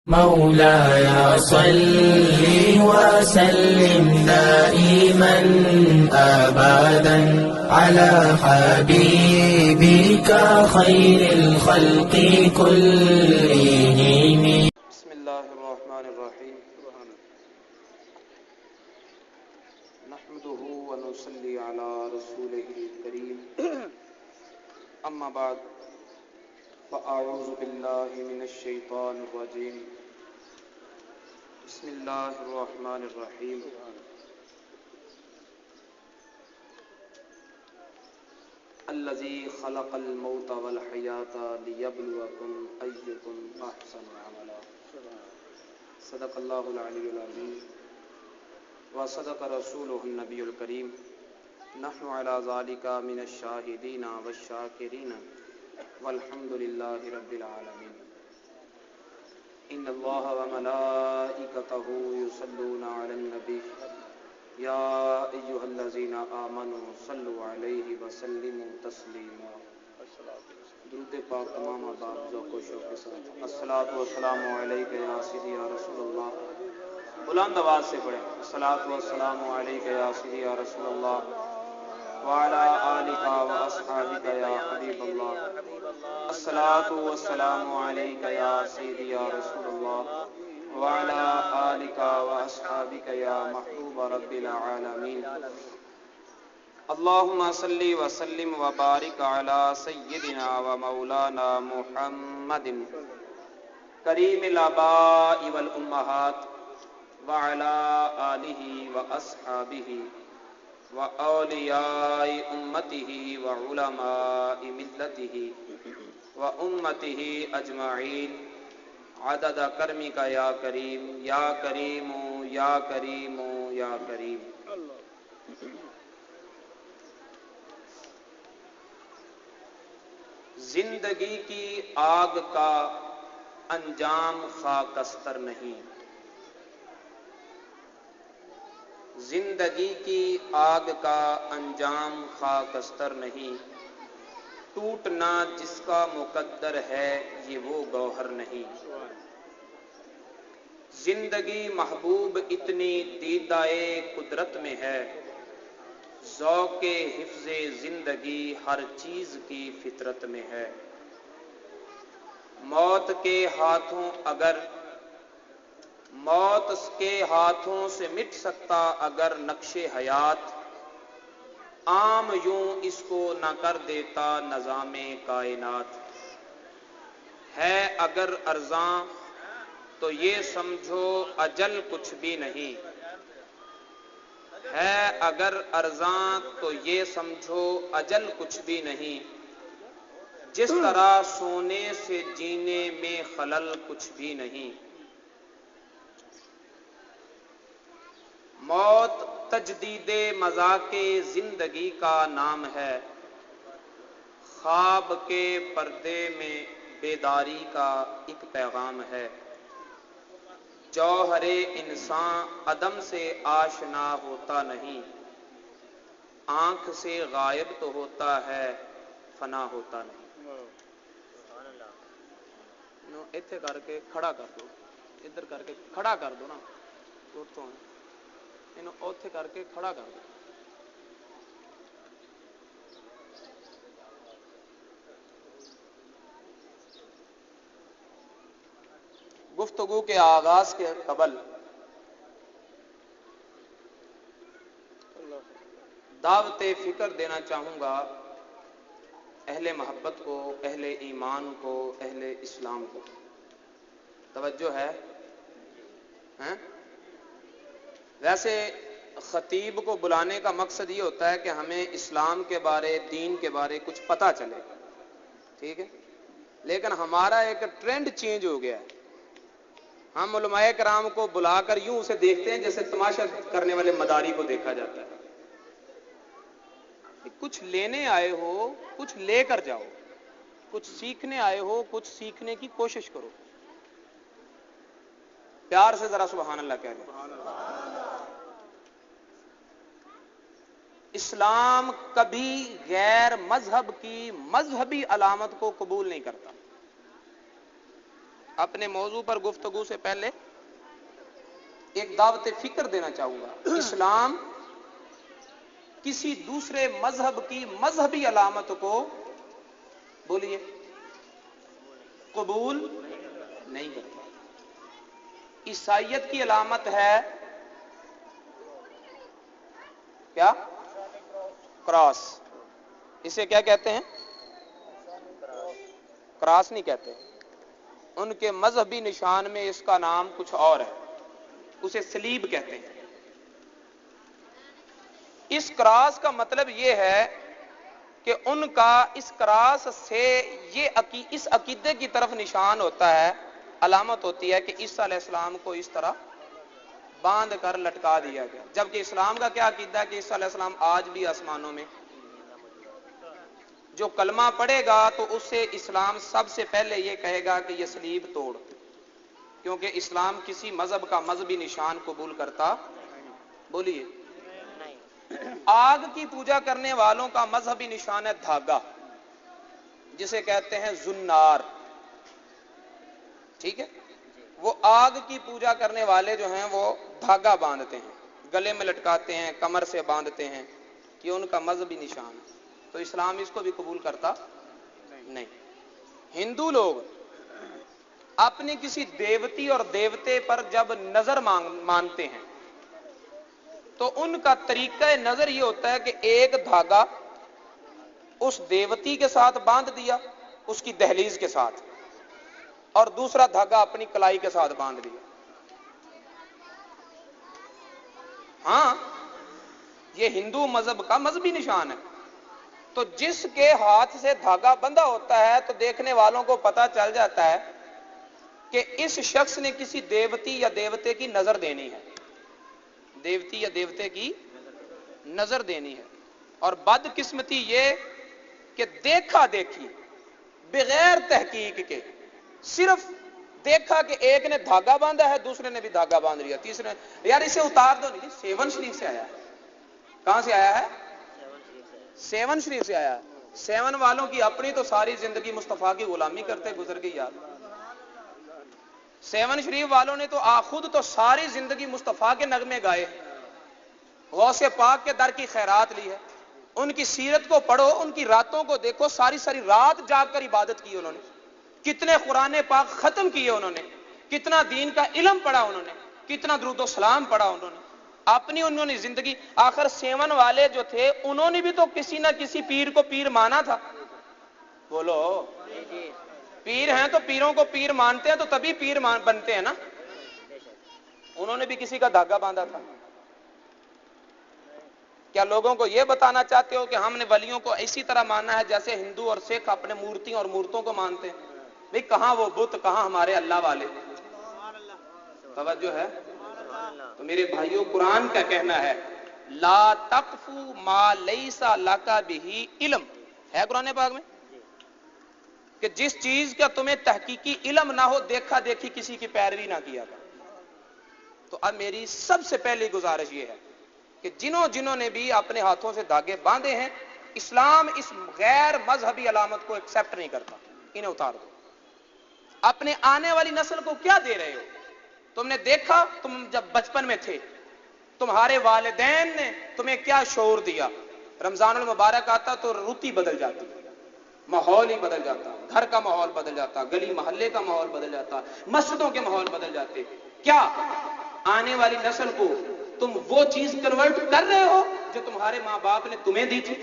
مولاي صل وسلم دائما أبدا على حبيبك خير الخلق كلهم. بسم الله الرحمن الرحيم. نحمده ونصلي على رسوله الكريم. أما بعد فأعوذ بالله من الشيطان الرجيم. بسم الله الرحمن الرحيم. الذي خلق الموت والحياة ليبلوكم أيكم أحسن عملا. صدق الله العلي العظيم وصدق رسوله النبي الكريم. نحن على ذلك من الشاهدين والشاكرين والحمد لله رب العالمين. إن الله وملائكته يصلون على النبي يا أيها الذين آمنوا صلوا عليه وسلموا تسلیما. درود پاک تمام آداب ذوق و شوق کے ساتھ. الصلاۃ والسلام علیک یا سیدی یا رسول اللہ. بلند آواز سے پڑھیں. الصلاۃ والسلام علیک یا سیدی یا رسول اللہ وعلی آلک واصحابک یا حبیب اللہ. الصلاۃ والسلام علیک یا سیدی یا رسول اللہ وعلی آلک واصحابک یا محبوب رب العالمین. اللہم صلی وسلم وبارک علی سیدنا و مولانا محمد کریم الآباء والامہات وعلی آلہ واصحابہ وأولیاء امتہ وعلماء ملتہ وامتہ اجمعین عدد کرمک یا کریم یا کریم یا کریم یا کریم. زندگی کی آگ کا انجام خاکستر نہیں. زندگی کی آگ کا انجام خاکستر نہیں. ٹوٹنا جس کا مقدر ہے یہ وہ گوہر نہیں. زندگی محبوب اتنی دیدائے قدرت میں ہے. ذوق حفظ زندگی ہر چیز کی فطرت میں ہے. موت کے ہاتھوں سے مٹ سکتا اگر نقش حیات. عام یوں اس کو نہ کر دیتا نظام کائنات. ہے اگر ارزاں تو یہ سمجھو اجل کچھ بھی نہیں. ہے اگر ارزاں تو یہ سمجھو اجل کچھ بھی نہیں. جس طرح سونے سے جینے میں خلل کچھ بھی نہیں. موت تجدید مذاق زندگی کا نام ہے. خواب کے پردے میں بیداری کا ایک پیغام ہے. جوہر انسان عدم سے آشنا ہوتا نہیں. آنکھ سے غائب تو ہوتا ہے فنا ہوتا نہیں. ایتھے کر کے کھڑا کر دو. ادھر کر کے کھڑا کر دو نا. اوتھے کر کے کھڑا کر دو. گفتگو کے آغاز کے قبل دعوت فکر دینا چاہوں گا اہل محبت کو، اہل ایمان کو، اہل اسلام کو. توجہ ہے؟ ویسے خطیب کو بلانے کا مقصد یہ ہوتا ہے کہ ہمیں اسلام کے بارے، دین کے بارے کچھ پتہ چلے. ٹھیک ہے؟ لیکن ہمارا ایک ٹرینڈ چینج ہو گیا ہے. ہم علماء کرام کو بلا کر یوں اسے دیکھتے ہیں جیسے تماشا کرنے والے مداری کو دیکھا جاتا ہے. کچھ لینے آئے ہو کچھ لے کر جاؤ. کچھ سیکھنے آئے ہو کچھ سیکھنے کی کوشش کرو. پیار سے ذرا سبحان اللہ کہہ دو. اسلام کبھی غیر مذہب کی مذہبی علامت کو قبول نہیں کرتا. اپنے موضوع پر گفتگو سے پہلے ایک دعوت فکر دینا چاہوں گا. اسلام کسی دوسرے مذہب کی مذہبی علامت کو بولیے قبول نہیں کرتا. عیسائیت کی علامت ہے کیا؟ کراس. اسے کیا کہتے ہیں؟ کراس نہیں کہتے. ان کے مذہبی نشان میں اس کا نام کچھ اور ہے, اسے صلیب کہتے ہیں. اس کراس کا مطلب یہ ہے کہ ان کا اس کراس سے اس عقیدے کی طرف نشان ہوتا ہے, علامت ہوتی ہے کہ عیسیٰ علیہ السلام کو اس طرح باندھ کر لٹکا دیا گیا. جبکہ اسلام کا کیا عقیدہ ہے کہ عیسیٰ علیہ السلام آج بھی آسمانوں میں. جو کلمہ پڑھے گا تو اس سے اسلام سب سے پہلے یہ کہے گا کہ یہ صلیب توڑ, کیونکہ اسلام کسی مذہب کا مذہبی نشان قبول کرتا. بولیے. آگ کی پوجا کرنے والوں کا مذہبی نشان ہے دھاگا, جسے کہتے ہیں زنار. ٹھیک ہے, وہ آگ کی پوجا کرنے والے جو ہیں وہ دھاگا باندھتے ہیں, گلے میں لٹکاتے ہیں, کمر سے باندھتے ہیں, یہ ان کا مذہبی نشان ہے. تو اسلام اس کو بھی قبول کرتا نہیں. ہندو لوگ اپنی کسی دیوتی اور دیوتے پر جب نظر مانتے ہیں تو ان کا طریقہ نظر یہ ہوتا ہے کہ ایک دھاگا اس دیوتی کے ساتھ باندھ دیا اس کی دہلیز کے ساتھ, اور دوسرا دھاگا اپنی کلائی کے ساتھ باندھ دیا. ہاں, یہ ہندو مذہب کا مذہبی نشان ہے. تو جس کے ہاتھ سے دھاگا بندھا ہوتا ہے تو دیکھنے والوں کو پتہ چل جاتا ہے کہ اس شخص نے کسی دیوتی یا دیوتے کی نظر دینی ہے. دیوتی یا دیوتے کی نظر دینی ہے. اور بدقسمتی یہ کہ دیکھا دیکھی بغیر تحقیق کے, صرف دیکھا کہ ایک نے دھاگا باندھا ہے, دوسرے نے بھی دھاگا باندھ لیا, تیسرے نے یار اسے اتار دو. نہیں, سیون شریف سے آیا ہے. کہاں سے آیا ہے؟ سیون شریف سے آیا ہے. سیون والوں کی اپنی تو ساری زندگی مصطفیٰ کی غلامی کرتے گزر گئی یار. سیون شریف والوں نے تو خود تو ساری زندگی مصطفیٰ کے نغمے گائے, غوث پاک کے در کی خیرات لی ہے. ان کی سیرت کو پڑھو, ان کی راتوں کو دیکھو, ساری ساری رات جاگ کر عبادت کی انہوں نے. کتنے قرآن پاک ختم کیے انہوں نے, کتنا دین کا علم پڑھا انہوں نے, کتنا درود و سلام پڑھا انہوں نے. اپنی انہوں نے زندگی, آخر سیون والے جو تھے انہوں نے بھی تو کسی نہ کسی پیر کو پیر مانا تھا. بولو, پیر ہیں تو پیروں کو پیر مانتے ہیں تو تبھی پیر بنتے ہیں نا. انہوں نے بھی کسی کا دھاگا باندھا تھا. کیا لوگوں کو یہ بتانا چاہتے ہو کہ ہم نے ولیوں کو اسی طرح ماننا ہے جیسے ہندو اور سکھ اپنے مورتیوں اور مورتوں کو مانتے ہیں؟ بھئی کہاں وہ بت, کہاں ہمارے اللہ والے. توجہ ہے. تو میرے بھائیوں, قرآن کا کہنا ہے لا تقف ما لیس لک بہ علم, ہے قرآن پاک میں, کہ جس چیز کا تمہیں تحقیقی علم نہ ہو دیکھا دیکھی کسی کی پیروی نہ کیا کرو. تو اب میری سب سے پہلی گزارش یہ ہے کہ جنہوں نے بھی اپنے ہاتھوں سے دھاگے باندھے ہیں, اسلام اس غیر مذہبی علامت کو ایکسپٹ نہیں کرتا, انہیں اتار دو. اپنے آنے والی نسل کو کیا دے رہے ہو؟ تم نے دیکھا, تم جب بچپن میں تھے تمہارے والدین نے تمہیں کیا شعور دیا. رمضان المبارک آتا تو روتی بدل جاتی, ماحول ہی بدل جاتا, گھر کا ماحول بدل جاتا, گلی محلے کا ماحول بدل جاتا, مسجدوں کے ماحول بدل جاتے. کیا آنے والی نسل کو تم وہ چیز کنورٹ کر رہے ہو جو تمہارے ماں باپ نے تمہیں دی تھی؟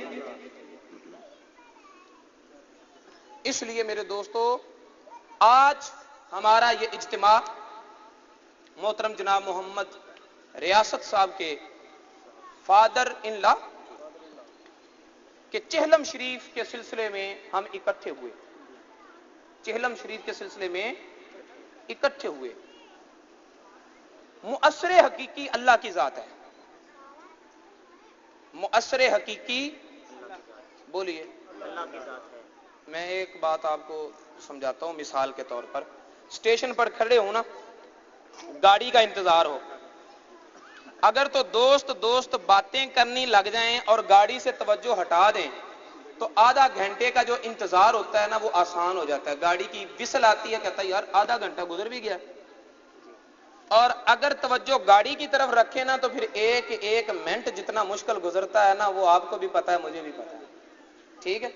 اس لیے میرے دوستو, آج ہمارا یہ اجتماع محترم جناب محمد ریاست صاحب کے فادر ان لا کہ چہلم شریف کے سلسلے میں ہم اکٹھے ہوئے. چہلم شریف کے سلسلے میں اکٹھے ہوئے. مؤثر حقیقی اللہ کی ذات ہے. مؤثر حقیقی بولیے اللہ کی ذات ہے. میں ایک بات آپ کو سمجھاتا ہوں مثال کے طور پر. اسٹیشن پر کھڑے ہو نا, گاڑی کا انتظار ہو, اگر تو دوست باتیں کرنی لگ جائیں اور گاڑی سے توجہ ہٹا دیں تو آدھا گھنٹے کا جو انتظار ہوتا ہے نا وہ آسان ہو جاتا ہے. گاڑی کی وسل آتی ہے, کہتا ہے یار آدھا گھنٹہ گزر بھی گیا. اور اگر توجہ گاڑی کی طرف رکھے نا تو پھر ایک ایک منٹ جتنا مشکل گزرتا ہے نا وہ آپ کو بھی پتا ہے, مجھے بھی پتا ہے. ٹھیک ہے,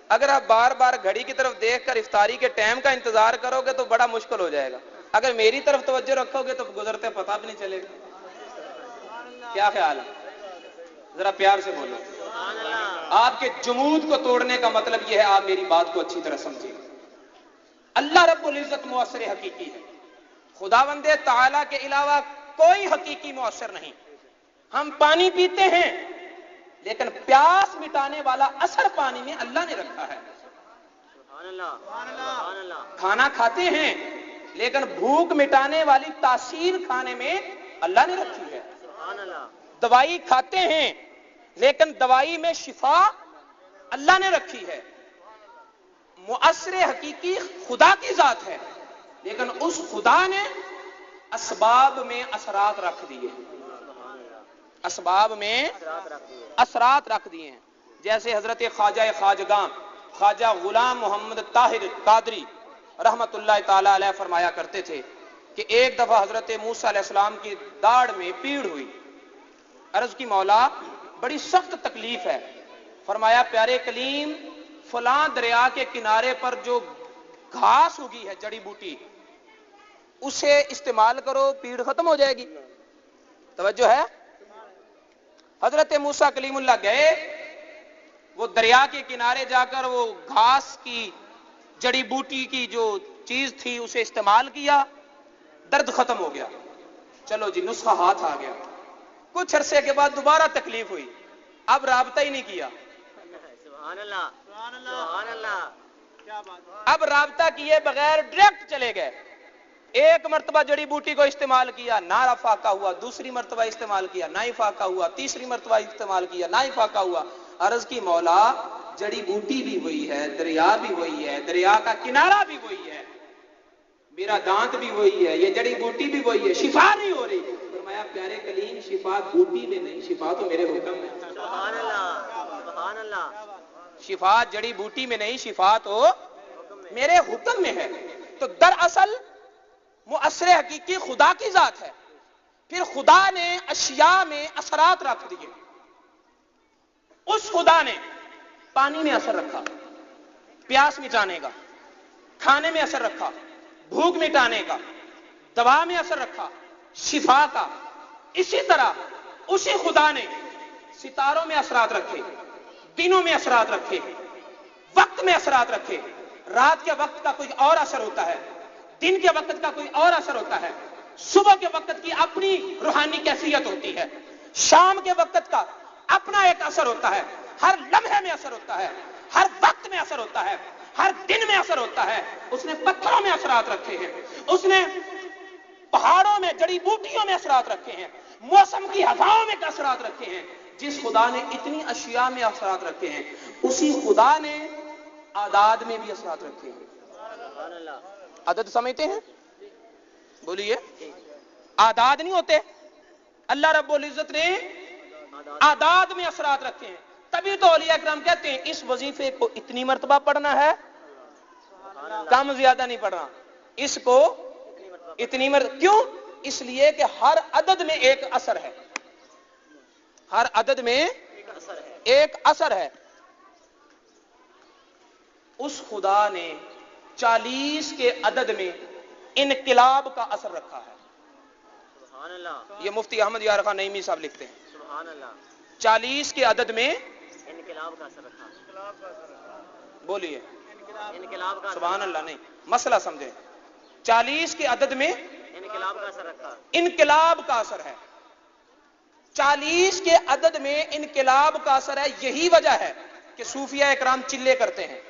اگر آپ بار بار گھڑی کی طرف دیکھ کر افطاری کے ٹائم کا انتظار کرو گے تو بڑا مشکل ہو جائے گا. اگر میری طرف توجہ رکھو گے تو گزرتے پتہ بھی نہیں چلے گا. کیا خیال ہے؟ ذرا پیار سے بولو. آپ کے جمود کو توڑنے کا مطلب یہ ہے آپ میری بات کو اچھی طرح سمجھیں. اللہ رب العزت مؤثر حقیقی ہے. خداوند تعالی کے علاوہ کوئی حقیقی مؤثر نہیں. ہم پانی پیتے ہیں لیکن پیاس مٹانے والا اثر پانی میں اللہ نے رکھا ہے. کھانا کھاتے ہیں لیکن بھوک مٹانے والی تاثیر کھانے میں اللہ نے رکھی ہے. دوائی کھاتے ہیں لیکن دوائی میں شفا اللہ نے رکھی ہے. مؤثر حقیقی خدا کی ذات ہے لیکن اس خدا نے اسباب میں اثرات رکھ دیے. اسباب میں اثرات رکھ دیے ہیں. جیسے حضرت خواجہ خواجگاں خواجہ غلام محمد طاہر قادری رحمت اللہ تعالی علیہ فرمایا کرتے تھے کہ ایک دفعہ حضرت موسیٰ علیہ السلام کی داڑھ میں پیڑ ہوئی. عرض کی مولا بڑی سخت تکلیف ہے. فرمایا پیارے کلیم فلاں دریا کے کنارے پر جو گھاس اگی ہے جڑی بوٹی اسے استعمال کرو پیڑ ختم ہو جائے گی. توجہ ہے. حضرت موسیٰ کلیم اللہ گئے, وہ دریا کے کنارے جا کر وہ گھاس کی جڑی بوٹی کی جو چیز تھی اسے استعمال کیا, درد ختم ہو گیا. چلو جی نسخہ ہاتھ آ گیا. کچھ عرصے کے بعد دوبارہ تکلیف ہوئی, اب رابطہ ہی نہیں کیا. سبحان اللہ سبحان اللہ. اب رابطہ کیے بغیر ڈائریکٹ چلے گئے. ایک مرتبہ جڑی بوٹی کو استعمال کیا, نہ فاقہ ہوا. دوسری مرتبہ استعمال کیا, نہ ہی فاقہ ہوا. تیسری مرتبہ استعمال کیا, نہ ہی فاقہ ہوا. عرض کی مولا جڑی بوٹی بھی وہی ہے, دریا بھی وہی ہے, دریا کا کنارہ بھی وہی ہے, میرا دانت بھی وہی ہے, یہ جڑی بوٹی بھی وہی ہے, شفا نہیں ہو رہی. فرمایا پیارے کلیم شفا بوٹی میں نہیں, شفا تو میرے حکم میں. سبحان اللہ سبحان اللہ. شفا جڑی بوٹی میں نہیں, شفا تو میرے حکم میں ہے. تو دراصل مؤثر حقیقی خدا کی ذات ہے. پھر خدا نے اشیاء میں اثرات رکھ دیے. اس خدا نے پانی میں اثر رکھا, پیاس مٹانے کا. کھانے میں اثر رکھا, بھوک مٹانے کا. دوا میں اثر رکھا, شفا کا. اسی طرح اسی خدا نے ستاروں میں اثرات رکھے, دنوں میں اثرات رکھے, وقت میں اثرات رکھے. رات کے وقت کا کوئی اور اثر ہوتا ہے, دن کے وقت کا کوئی اور اثر ہوتا ہے. صبح کے وقت کی اپنی روحانی کیفیت ہوتی ہے, شام کے وقت کا اپنا ایک اثر ہوتا ہے. ہر لمحے میں اثر ہوتا ہے, ہر وقت میں اثر ہوتا ہے, ہر دن میں اثر ہوتا ہے. اس نے پتھروں میں اثرات رکھے ہیں, اس نے پہاڑوں میں جڑی بوٹیوں میں اثرات رکھے ہیں, موسم کی ہواؤں میں اثرات رکھے ہیں. جس خدا نے اتنی اشیاء میں اثرات رکھے ہیں اسی خدا نے اعداد میں بھی اثرات رکھے ہیں. سبحان اللہ. عدد سمجھتے ہیں؟ بولیے. اعداد نہیں ہوتے, اللہ رب العزت نے اعداد میں اثرات رکھے ہیں. تبھی تو اولیاء کرام کہتے ہیں اس وظیفے کو اتنی مرتبہ پڑھنا ہے, کم زیادہ نہیں پڑھنا, اس کو اتنی مرتبہ. کیوں؟ اس لیے کہ ہر عدد میں ایک اثر ہے, ہر عدد میں ایک اثر ہے. اس خدا نے 40 کے عدد میں انقلاب کا اثر رکھا ہے. سبحان اللہ. یہ مفتی احمد یار خان نعیمی صاحب لکھتے ہیں. سبحان اللہ. 40 کے عدد میں انقلاب کا اثر رکھا. بولیے انقلاب کا سبحان اللہ. نہیں, مسئلہ سمجھیں. 40 کے عدد میں انقلاب کا اثر رکھا. انقلاب کا اثر ہے. 40 کے عدد میں انقلاب کا اثر ہے. یہی وجہ ہے کہ صوفیہ اکرام چلے کرتے ہیں.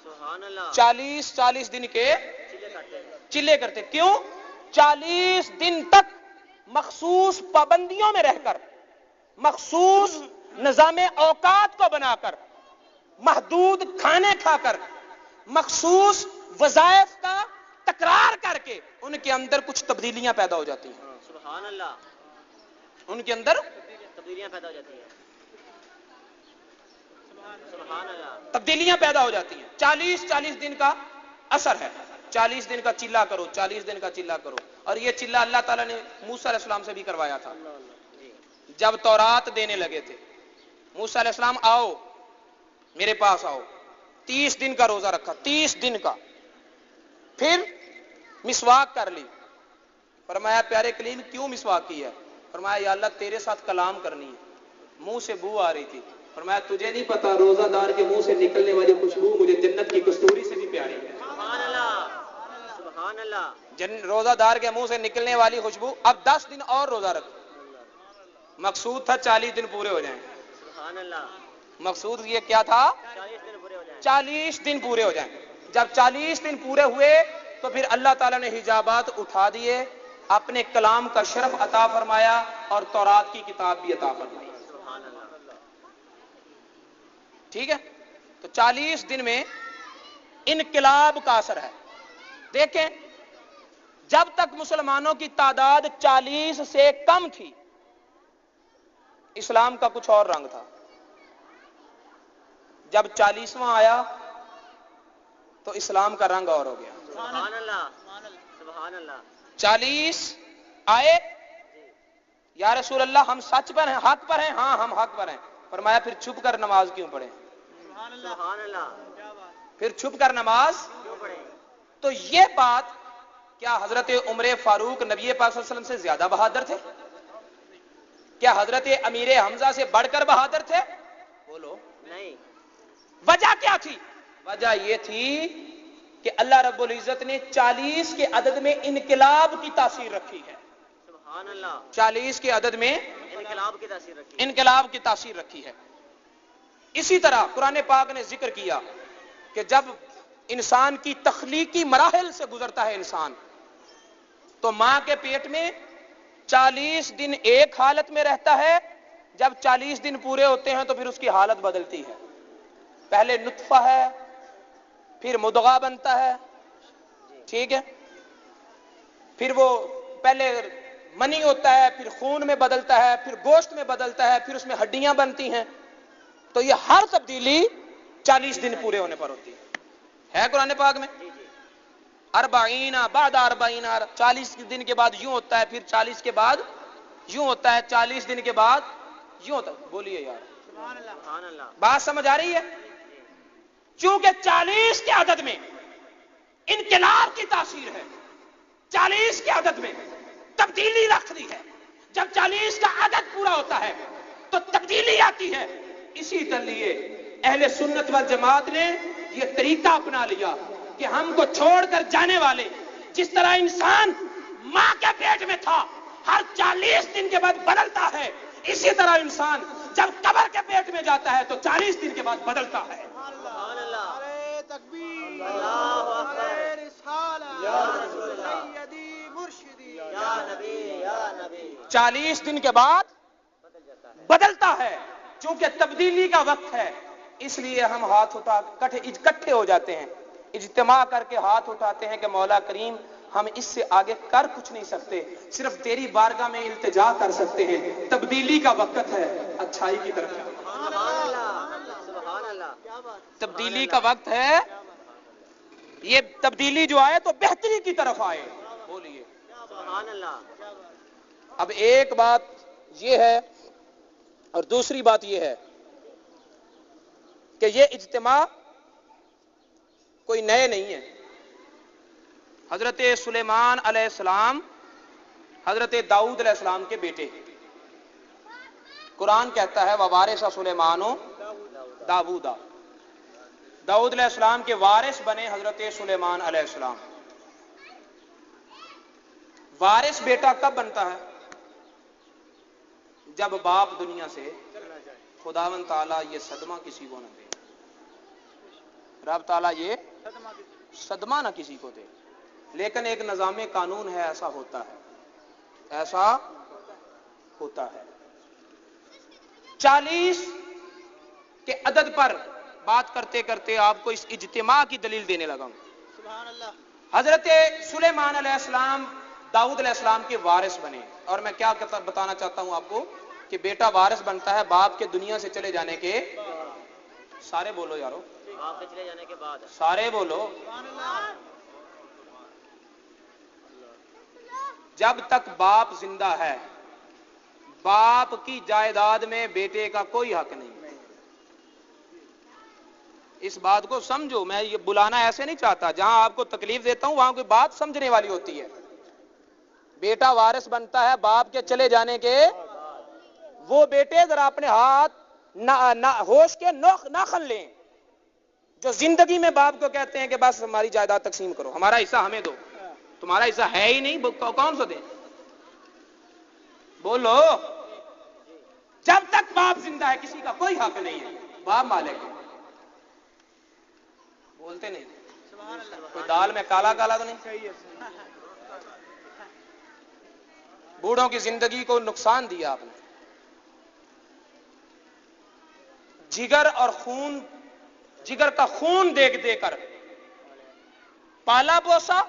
سبحان اللہ. 40 دن کے چلے کرتے. کیوں؟ 40 دن تک مخصوص پابندیوں میں رہ کر, مخصوص نظام اوقات کو بنا کر, محدود کھانے کھا کر, مخصوص وظائف کا تکرار کر کے ان کے اندر کچھ تبدیلیاں پیدا ہو جاتی ہیں. سبحان اللہ. ان کے اندر تبدیلیاں پیدا ہو جاتی ہیں. سبحان اللہ. تبدیلیاں پیدا ہو جاتی ہیں. 40 دن کا اثر ہے. 40 دن کا چلا کرو, 40 دن کا چلا کرو. اور یہ چلا اللہ تعالیٰ نے موسیٰ علیہ السلام سے بھی کروایا تھا. جب تورات دینے لگے تھے, موسیٰ علیہ السلام آؤ میرے پاس آؤ. 30 دن کا روزہ رکھا, 30 دن کا. پھر مسواک کر لی. فرمایا پیارے کلیم کیوں مسواک کی ہے؟ فرمایا یا اللہ تیرے ساتھ کلام کرنی ہے, منہ سے بو آ رہی تھی. فرمایا تجھے نہیں پتا روزہ دار کے منہ سے نکلنے والی خوشبو مجھے جنت کی کستوری سے بھی پیاری ہے. سبحان اللہ. سبحان اللہ. روزہ دار کے منہ سے نکلنے والی خوشبو. اب 10 دن اور روزہ رکھو. مقصود تھا 40 دن پورے ہو جائیں. سبحان اللہ. مقصود یہ کیا تھا؟ 40 دن پورے ہو جائیں. 40 دن پورے ہو جائیں. جب 40 دن پورے ہوئے تو پھر اللہ تعالیٰ نے حجابات اٹھا دیے, اپنے کلام کا شرف عطا فرمایا اور تورات کی کتاب بھی عطا فرمائی. سبحان اللہ. ٹھیک ہے, تو 40 دن میں انقلاب کا اثر ہے. دیکھیں جب تک مسلمانوں کی تعداد 40 سے کم تھی اسلام کا کچھ اور رنگ تھا. جب 40واں آیا تو اسلام کا رنگ اور ہو گیا. سبحان اللہ. سبحان اللہ. 40 آئے, یا رسول اللہ ہم سچ پر ہیں, حق پر ہیں؟ ہاں ہم حق پر ہیں. فرمایا پھر چھپ کر نماز کیوں پڑھیں؟ سبحان اللہ. پھر چھپ کر نماز کیوں پڑھیں؟ تو یہ بات, کیا حضرت عمر فاروق نبی پاک صلی اللہ علیہ وسلم سے زیادہ بہادر تھے؟ کیا حضرت امیر حمزہ سے بڑھ کر بہادر تھے؟ بولو. نہیں. وجہ کیا تھی؟ وجہ یہ تھی کہ اللہ رب العزت نے 40 کے عدد میں انقلاب کی تاثیر رکھی ہے. سبحان اللہ. 40 کے عدد میں انقلاب کی تاثیر رکھی. انقلاب کی تاثیر رکھی ہے. اسی طرح قرآن پاک نے ذکر کیا کہ جب انسان کی تخلیقی مراحل سے گزرتا ہے انسان, تو ماں کے پیٹ میں 40 دن ایک حالت میں رہتا ہے. جب 40 دن پورے ہوتے ہیں تو پھر اس کی حالت بدلتی ہے. پہلے نطفہ ہے, پھر مدغہ بنتا ہے, ٹھیک ہے, پھر وہ پہلے منی ہوتا ہے, پھر خون میں بدلتا ہے, پھر گوشت میں بدلتا ہے, پھر اس میں ہڈیاں بنتی ہیں. تو یہ ہر تبدیلی 40 دن پورے ہونے پر ہوتی ہے قرآن پاک میں. 40 بعد 40, 40 دن کے بعد یوں ہوتا ہے, پھر 40 کے بعد یوں ہوتا ہے, 40 دن کے بعد یوں ہوتا ہے. بولیے یار, سبحان اللہ. بات سمجھ آ رہی ہے؟ چونکہ 40 کے عدد میں انقلاب کی تاثیر ہے, 40 کے عدد میں تبدیلی رکھ دی ہے. جب 40 کا عدد پورا ہوتا ہے تو تبدیلی آتی ہے. اسی لیے اہل سنت والجماعت نے یہ طریقہ اپنا لیا کہ ہم کو چھوڑ کر جانے والے, جس طرح انسان ماں کے پیٹ میں تھا ہر 40 دن کے بعد بدلتا ہے, اسی طرح انسان جب قبر کے پیٹ میں جاتا ہے تو 40 دن کے بعد بدلتا ہے. سبحان اللہ. تکبیر. اللہ اکبر. رسالہ. یا رسول اللہ. سیدی مرشدی. یا نبی. یا نبی. 40 دن کے بعد بدل جاتا ہے. بدلتا ہے. چونکہ تبدیلی کا وقت ہے اس لیے ہم ہاتھ اٹھا اکٹھے ہو جاتے ہیں, اجتماع کر کے ہاتھ اٹھاتے ہیں کہ مولا کریم ہم اس سے آگے کر کچھ نہیں سکتے, صرف تیری بارگاہ میں التجا کر سکتے ہیں. تبدیلی کا وقت ہے, اچھائی کی طرف. سبحان اللہ. سبحان اللہ. تبدیلی کا وقت ہے, یہ تبدیلی جو آئے تو بہتری کی طرف آئے. بولیے سبحان اللہ. اب ایک بات یہ ہے اور دوسری بات یہ ہے کہ یہ اجتماع کوئی نئے نہیں ہے. حضرت سلیمان علیہ السلام حضرت داؤد علیہ السلام کے بیٹے. قرآن کہتا ہے ووارث سلیمان داؤد, داؤد علیہ السلام کے وارث بنے حضرت سلیمان علیہ السلام. وارث بیٹا کب بنتا ہے؟ جب باپ دنیا سے, خداوند تعالیٰ یہ صدمہ کسی کو نہ دے, رب تعالیٰ یہ صدمہ نہ کسی کو دے. لیکن ایک نظام قانون ہے, ایسا ہوتا ہے, ایسا ہوتا ہے. 40 کے عدد پر بات کرتے کرتے آپ کو اس اجتماع کی دلیل دینے لگا ہوں. سبحان اللہ. حضرت سلیمان علیہ السلام داؤد علیہ السلام کے وارث بنے, اور میں کیا بتانا چاہتا ہوں آپ کو کہ بیٹا وارث بنتا ہے باپ کے دنیا سے چلے جانے کے سارے بولو یارو, باپ کے چلے جانے کے بعد سارے بولو. جب تک باپ زندہ ہے باپ کی جائیداد میں بیٹے کا کوئی حق نہیں. اس بات کو سمجھو, میں یہ بلانا ایسے نہیں چاہتا, جہاں آپ کو تکلیف دیتا ہوں وہاں کوئی بات سمجھنے والی ہوتی ہے. بیٹا وارث بنتا ہے باپ کے چلے جانے کے. وہ بیٹے ذرا اپنے ہاتھ ہوش کے ناخن لیں جو زندگی میں باپ کو کہتے ہیں کہ بس ہماری جائیداد تقسیم کرو, ہمارا حصہ ہمیں دو, تمہارا حصہ ہے ہی نہیں, کون سا دیں؟ بولو. جب تک باپ زندہ ہے کسی کا کوئی حق نہیں ہے, باپ مالک ہے. بولتے نہیں, کوئی دال میں کالا کالا تو نہیں. بوڑھوں کی زندگی کو نقصان دیا آپ نے. جگر اور خون, جگر کا خون دے کر پالا پوسا,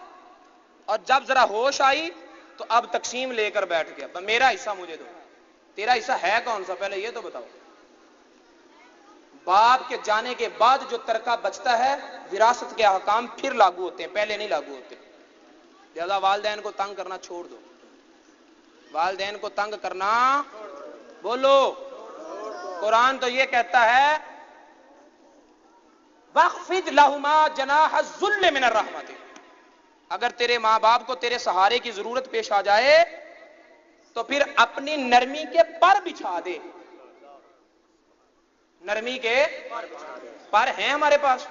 اور جب ذرا ہوش آئی تو اب تقسیم لے کر بیٹھ گیا, میرا حصہ مجھے دو. تیرا حصہ ہے کون سا پہلے یہ تو بتاؤ. باپ کے جانے کے بعد جو ترکہ بچتا ہے وراثت کے احکام پھر لاگو ہوتے ہیں, پہلے نہیں لاگو ہوتے. لہذا والدین کو تنگ کرنا چھوڑ دو. والدین کو تنگ کرنا, بولو. قرآن تو یہ کہتا ہے وَخْفِضْ لَهُمَا جَنَاحَ الذُّلِّ مِنَ الرَّحْمَةِ. اگر تیرے ماں باپ کو تیرے سہارے کی ضرورت پیش آ جائے تو پھر اپنی نرمی کے پر بچھا دے. نرمی کے پر ہیں ہمارے پاس,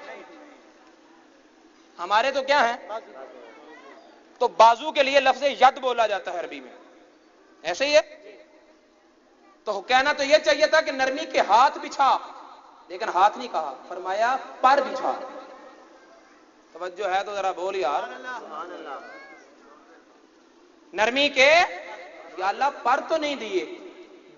ہمارے تو کیا ہیں, تو بازو کے لیے لفظ ید بولا جاتا ہے عربی میں, ایسے ہی ہے. تو کہنا تو یہ چاہیے تھا کہ نرمی کے ہاتھ بچھا, لیکن ہاتھ نہیں کہا, فرمایا پر بچھا. توجہ ہے تو ذرا بول یار. نرمی کے, یا اللہ پر تو نہیں دیے,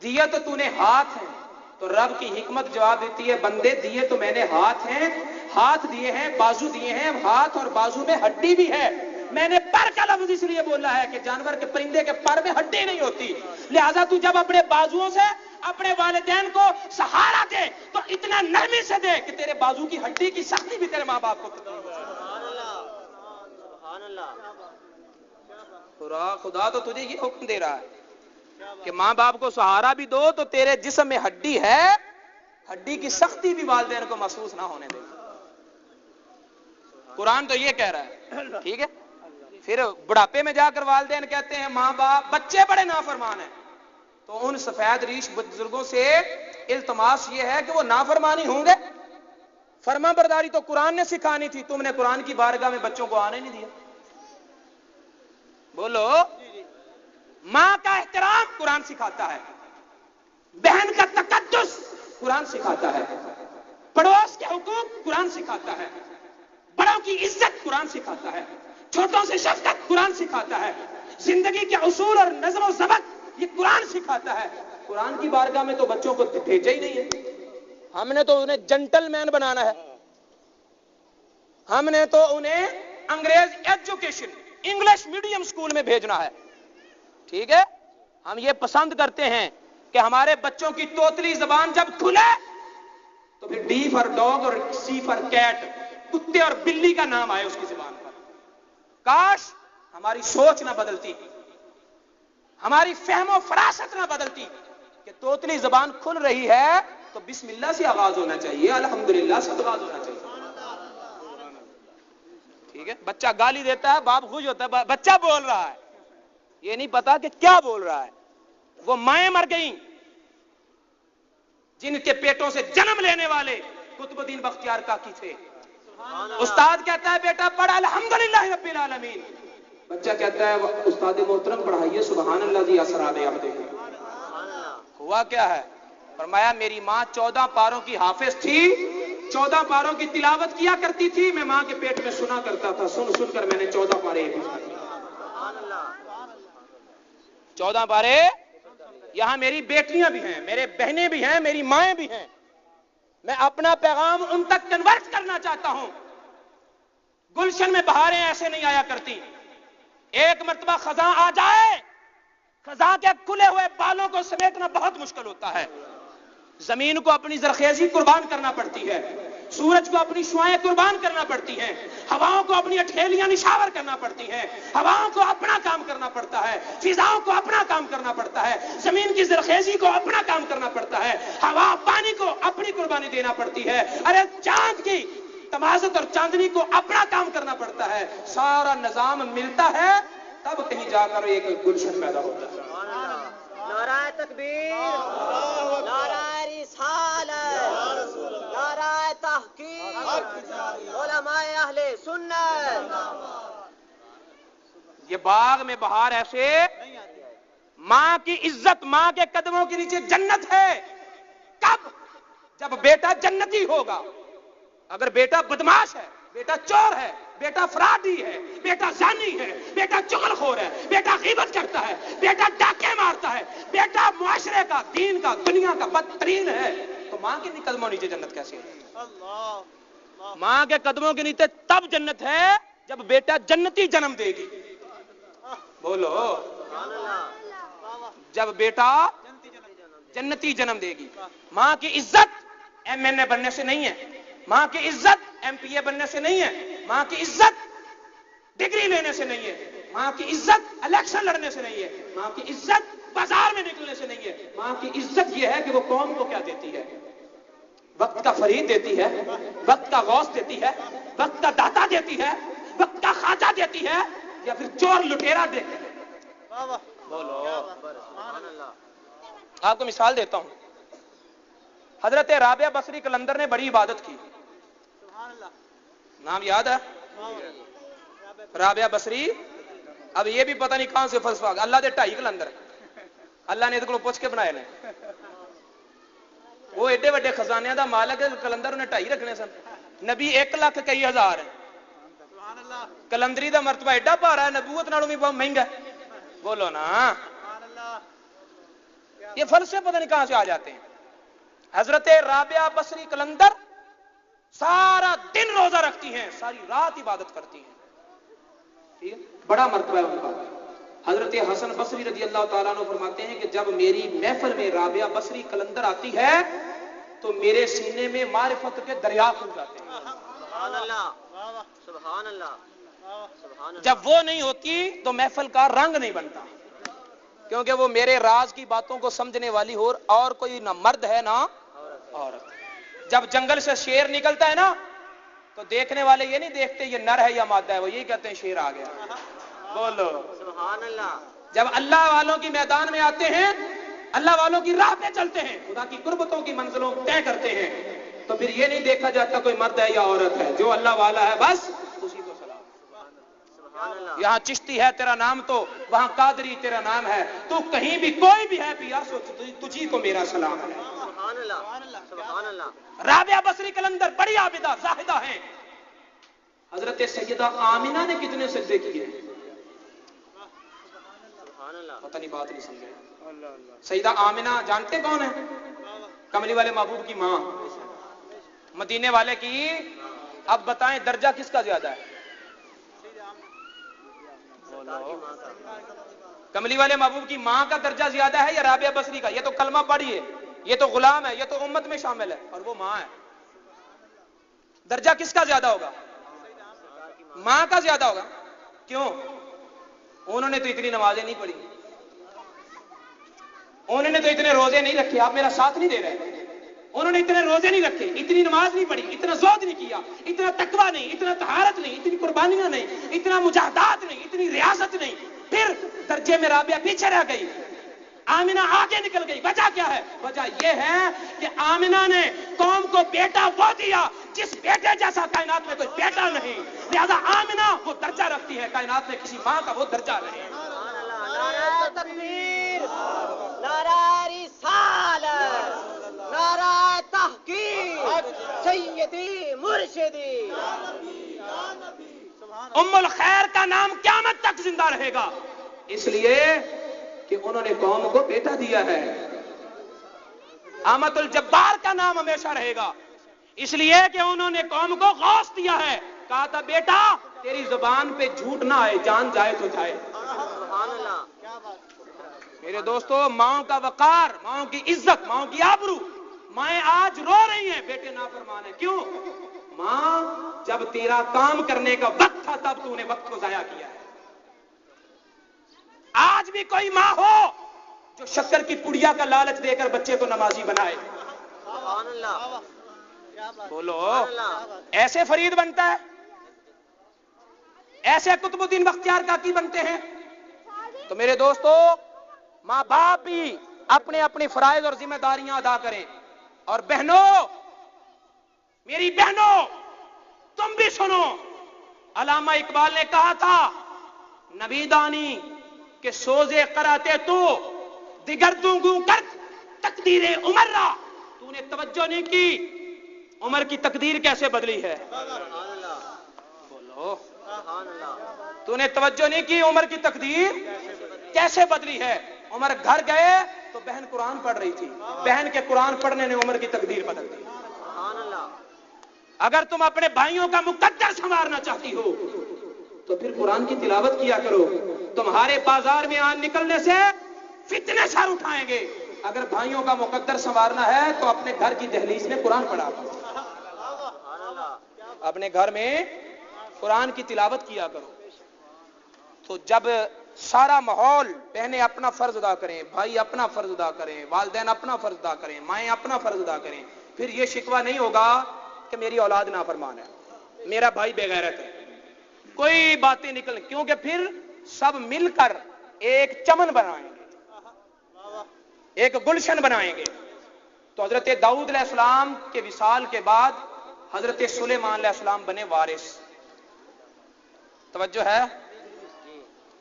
دیے تو تو نے ہاتھ ہیں. تو رب کی حکمت جواب دیتی ہے بندے دیے تو میں نے ہاتھ ہیں, ہاتھ دیے ہیں, بازو دیے ہیں, ہاتھ اور بازو میں ہڈی بھی ہے. میں نے پر کا لفظ اس لیے بولا ہے کہ جانور کے پرندے کے پر میں ہڈی نہیں ہوتی. لہذا تو جب اپنے بازوؤں سے اپنے والدین کو سہارا دے تو اتنا نرمی سے دے کہ تیرے بازو کی ہڈی کی سختی بھی تیرے ماں باپ کو خدا تو تجھے یہ حکم دے رہا ہے کہ ماں باپ کو سہارا بھی دو تو تیرے جسم میں ہڈی ہے, ہڈی کی سختی بھی والدین کو محسوس نہ ہونے دے. قرآن تو یہ کہہ رہا ہے. ٹھیک ہے, پھر بڑھاپے میں جا کر والدین کہتے ہیں ماں باپ بچے بڑے نافرمان ہیں, تو ان سفید ریش بزرگوں سے التماس یہ ہے کہ وہ نافرمانی ہوں گے. فرما برداری تو قرآن نے سکھانی تھی, تم نے قرآن کی بارگاہ میں بچوں کو آنے نہیں دیا. بولو. ماں کا احترام قرآن سکھاتا ہے, بہن کا تقدس قرآن سکھاتا ہے, پڑوس کے حقوق قرآن سکھاتا ہے, بڑوں کی عزت قرآن سکھاتا ہے, چھوٹوں سے شفقت قرآن سکھاتا ہے, زندگی کے اصول اور نظم و ضبط یہ قرآن سکھاتا ہے. قرآن کی بارگاہ میں تو بچوں کو بھیجا ہی نہیں ہے. ہم نے تو انہیں جنٹل مین بنانا ہے, ہم نے تو انہیں انگریز ایجوکیشن انگلش میڈیم سکول میں بھیجنا ہے. ٹھیک ہے, ہم یہ پسند کرتے ہیں کہ ہمارے بچوں کی توتلی زبان جب کھلے تو پھر ڈی فار ڈاگ اور سی فار کیٹ, کتے اور بلی کا نام آئے اس کی زبان پر. کاش ہماری سوچ نہ بدلتی, ہماری فہم و فراست نہ بدلتی کہ توتلی زبان کھل رہی ہے تو بسم اللہ سے آغاز ہونا چاہیے, الحمدللہ سے آغاز ہونا چاہیے. ٹھیک ہے, بچہ گالی دیتا ہے باپ خوش ہوتا ہے, بچہ بول رہا ہے, یہ نہیں پتا کہ کیا بول رہا ہے. وہ مائیں مر گئیں جن کے پیٹوں سے جنم لینے والے قطب الدین بختیار کاکی تھے. استاد کہتا ہے بیٹا پڑھ الحمدللہ رب العالمین, بچہ کہتا ہے استاد محترم پڑھائیے سبحان اللہ ذی اسرا بعبدہ. ہوا کیا ہے؟ فرمایا میری ماں 14 پاروں کی حافظ تھی, 14 پاروں کی تلاوت کیا کرتی تھی, میں ماں کے پیٹ میں سنا کرتا تھا, سن سن کر میں نے 14 پارے 14 پارے. یہاں میری بیٹیاں بھی ہیں, میرے بہنیں بھی ہیں, میری مائیں بھی ہیں. میں اپنا پیغام ان تک کنورٹ کرنا چاہتا ہوں. گلشن میں بہاریں ایسے نہیں آیا کرتی. ایک مرتبہ خزاں آ جائے, خزاں کے کھلے ہوئے بالوں کو سمیٹنا بہت مشکل ہوتا ہے. زمین کو اپنی زرخیزی قربان کرنا پڑتی ہے، سورج کو اپنی شعاعیں قربان کرنا پڑتی ہیں، ہواؤں کو اپنی اٹھیلیاں نشاور کرنا پڑتی ہیں، ہواؤں کو اپنا کام کرنا پڑتا ہے، فضاؤں کو اپنا کام کرنا پڑتا ہے، زمین کی زرخیزی کو اپنا کام کرنا پڑتا ہے، ہوا پانی کو اپنی قربانی دینا پڑتی ہے، ارے چاند کی تمازت اور چاندنی کو اپنا کام کرنا پڑتا ہے، سارا نظام ملتا ہے تب کہیں جا کر ایک گلشن پیدا ہوتا ہے۔ نعرہ تکبیر، نعرہ رسالت، نعرہ تحقیق، علماء اہل سنت۔ یہ باغ میں بہار ایسے، ماں کی عزت، ماں کے قدموں کے نیچے جنت ہے۔ کب؟ جب بیٹا جنتی ہوگا۔ اگر بیٹا بدماش ہے، بیٹا چور ہے، بیٹا فرادی ہے، بیٹا زانی ہے، بیٹا چغل خور ہے، بیٹا غیبت کرتا ہے، بیٹا ڈاکے مارتا ہے، بیٹا معاشرے کا، دین کا، دنیا کا بدترین ہے، تو ماں کے قدموں نیچے جنت کیسے ہے؟ ماں کے قدموں کے نیچے تب جنت ہے جب بیٹا جنتی جنم دے گی۔ بولو، جب بیٹا جنتی جنم دے گی۔ ماں کی عزت ایم این اے بننے سے نہیں ہے، ماں کی عزت ایم پی اے بننے سے نہیں ہے، ماں کی عزت ڈگری لینے سے نہیں ہے، ماں کی عزت الیکشن لڑنے سے نہیں ہے، ماں کی عزت بازار میں نکلنے سے نہیں ہے۔ ماں کی عزت یہ ہے کہ وہ قوم کو کیا دیتی ہے؟ وقت کا فرید دیتی ہے، وقت کا غوث دیتی ہے، وقت کا داتا دیتی ہے، وقت کا خواجہ دیتی ہے، یا پھر چور لٹیرا دیتی ہے؟ بولو۔ آپ کو مثال دیتا ہوں، حضرت رابعہ بصری قلندر نے بڑی عبادت کی، نام یاد ہے؟ رابعہ بصری۔ اب یہ بھی پتہ نہیں کہاں سے فلسفہ، اللہ دے 2.5 قلندر، اللہ نے ادھر کو پوچھ کے بنائے نے، وہ ایڈے وڈے خزانے دا مالک ہے، قلندر انہیں 2.5 رکھنے سن، نبی 1,00,000 کئی ہزار ہے، کلندری دا مرتبہ ایڈا بھارا ہے، نبوت نالوں بھی بہت مہنگا ہے۔ بولو نا، یہ فلسفے پتہ نہیں کہاں سے آ جاتے ہیں۔ حضرت رابعہ بصری قلندر سارا دن روزہ رکھتی ہیں، ساری رات عبادت کرتی ہیں، ٹھیک ہے؟ بڑا مرتبہ ہے ان کا۔ حضرت حسن بصری رضی اللہ تعالیٰ عنہ فرماتے ہیں کہ جب میری محفل میں رابعہ بصری قلندر آتی ہے تو میرے سینے میں معرفت کے دریا کھل جاتے ہیں۔ سبحان اللہ، سبحان اللہ، سبحان اللہ۔ جب وہ نہیں ہوتی تو محفل کا رنگ نہیں بنتا، کیونکہ وہ میرے راز کی باتوں کو سمجھنے والی اور کوئی نہ مرد ہے نہ عورت۔ جب جنگل سے شیر نکلتا ہے نا تو دیکھنے والے یہ نہیں دیکھتے یہ نر ہے یا مادہ ہے، وہ یہی کہتے ہیں شیر آ گیا۔ بولو سبحان اللہ۔ جب اللہ والوں کی میدان میں آتے ہیں، اللہ والوں کی راہ پہ چلتے ہیں، خدا کی قربتوں کی منزلوں طے کرتے ہیں، تو پھر یہ نہیں دیکھا جاتا کوئی مرد ہے یا عورت ہے، جو اللہ والا ہے بس اسی کو سلام۔ سبحان اللہ۔ یہاں چشتی ہے تیرا نام تو وہاں قادری تیرا نام ہے، تو کہیں بھی کوئی بھی ہے پیا سو تجھی کو میرا سلام ہے۔ سبحان اللہ، سبحان اللہ۔ رابعہ بصری قلندر بڑی عابدہ زاہدہ ہیں۔ حضرت سیدہ آمنہ نے کتنے سجدے کیے؟ سبحان اللہ۔ پتہ نہیں بات نہیں سمجھے۔ سیدہ آمنہ جانتے کون ہیں؟ کملی والے محبوب کی ماں، مدینے والے کی۔ اب بتائیں درجہ کس کا زیادہ ہے؟ کملی والے محبوب کی ماں کا درجہ زیادہ ہے یا رابعہ بصری کا؟ یہ تو کلمہ پڑھی ہے، یہ تو غلام ہے، یہ تو امت میں شامل ہے، اور وہ ماں ہے۔ درجہ کس کا زیادہ ہوگا؟ ماں کا زیادہ ہوگا۔ کیوں؟ انہوں نے تو اتنی نمازیں نہیں پڑھی، انہوں نے تو اتنے روزے نہیں رکھے، آپ میرا ساتھ نہیں دے رہے۔ انہوں نے اتنے روزے نہیں رکھے، اتنی نماز نہیں پڑھی، اتنا زہد نہیں کیا، اتنا تقویٰ نہیں، اتنا طہارت نہیں، اتنی قربانیاں نہیں، اتنا مجاہدات نہیں، اتنی ریاست نہیں، پھر درجے میں رابعہ پیچھے رہ گئی، آمنہ آگے نکل گئی۔ وجہ کیا ہے؟ وجہ یہ ہے کہ آمنہ نے قوم کو بیٹا وہ دیا جس بیٹے جیسا کائنات میں کوئی بیٹا نہیں، لہذا آمنہ وہ درجہ رکھتی ہے، کائنات میں کسی ماں کا وہ درجہ نہیں۔ سبحان اللہ۔ نعرہ تکبیر، نعرہ رسالت، نعرہ تحقیق، سیدی مرشدی۔ ام الخیر کا نام قیامت تک زندہ رہے گا، اس لیے کہ انہوں نے قوم کو بیٹا دیا ہے۔ احمد الجبار کا نام ہمیشہ رہے گا، اس لیے کہ انہوں نے قوم کو غوث دیا ہے۔ کہا تھا بیٹا تیری زبان پہ جھوٹ نہ آئے، جان جائے تو جائے۔ سبحان اللہ۔ میرے دوستو، ماؤں کا وقار، ماؤں کی عزت، ماؤں کی آبرو، مائیں آج رو رہی ہیں بیٹے نافرمان ہیں. کیوں؟ ماں جب تیرا کام کرنے کا وقت تھا تب تو نے وقت کو ضائع کیا ہے. آج بھی کوئی ماں ہو جو شکر کی پڑیا کا لالچ دے کر بچے کو نمازی بنائے. سبحان اللہ. بولو ایسے فرید بنتا ہے؟ ایسے قطب الدین بختیار کاکی بنتے ہیں؟ تو میرے دوستو ماں باپ بھی اپنے اپنے فرائض اور ذمہ داریاں ادا کریں. اور بہنوں، میری بہنوں تم بھی سنو، علامہ اقبال نے کہا تھا نبی دانی کہ سوزے کراتے تو دیگر دونگوں کر تقدیر عمر را. تو نے توجہ نہیں کی عمر کی تقدیر کیسے بدلی ہے. بولو تو نے توجہ نہیں کی عمر کی تقدیر کیسے بدلی ہے. عمر گھر گئے تو بہن قرآن پڑھ رہی تھی، بہن کے قرآن پڑھنے نے عمر کی تقدیر بدل دی. اگر تم اپنے بھائیوں کا مقدر سنوارنا چاہتی ہو تو پھر قرآن کی تلاوت کیا کرو. تمہارے بازار میں آن نکلنے سے فتنے سر اٹھائیں گے. اگر بھائیوں کا مقدر سنوارنا ہے تو اپنے گھر کی دہلیز میں قرآن پڑھا کرو، اپنے گھر میں قرآن کی تلاوت کیا کرو. تو جب سارا ماحول، بہنیں اپنا فرض ادا کریں، بھائی اپنا فرض ادا کریں، والدین اپنا فرض ادا کریں، مائیں اپنا فرض ادا کریں، پھر یہ شکوہ نہیں ہوگا کہ میری اولاد نافرمان ہے، میرا بھائی بے غیرت ہے. کوئی باتیں نکل، کیونکہ پھر سب مل کر ایک چمن بنائیں گے، ایک گلشن بنائیں گے. تو حضرت داؤد علیہ السلام کے وصال کے بعد حضرت سلیمان علیہ السلام بنے وارث. توجہ ہے؟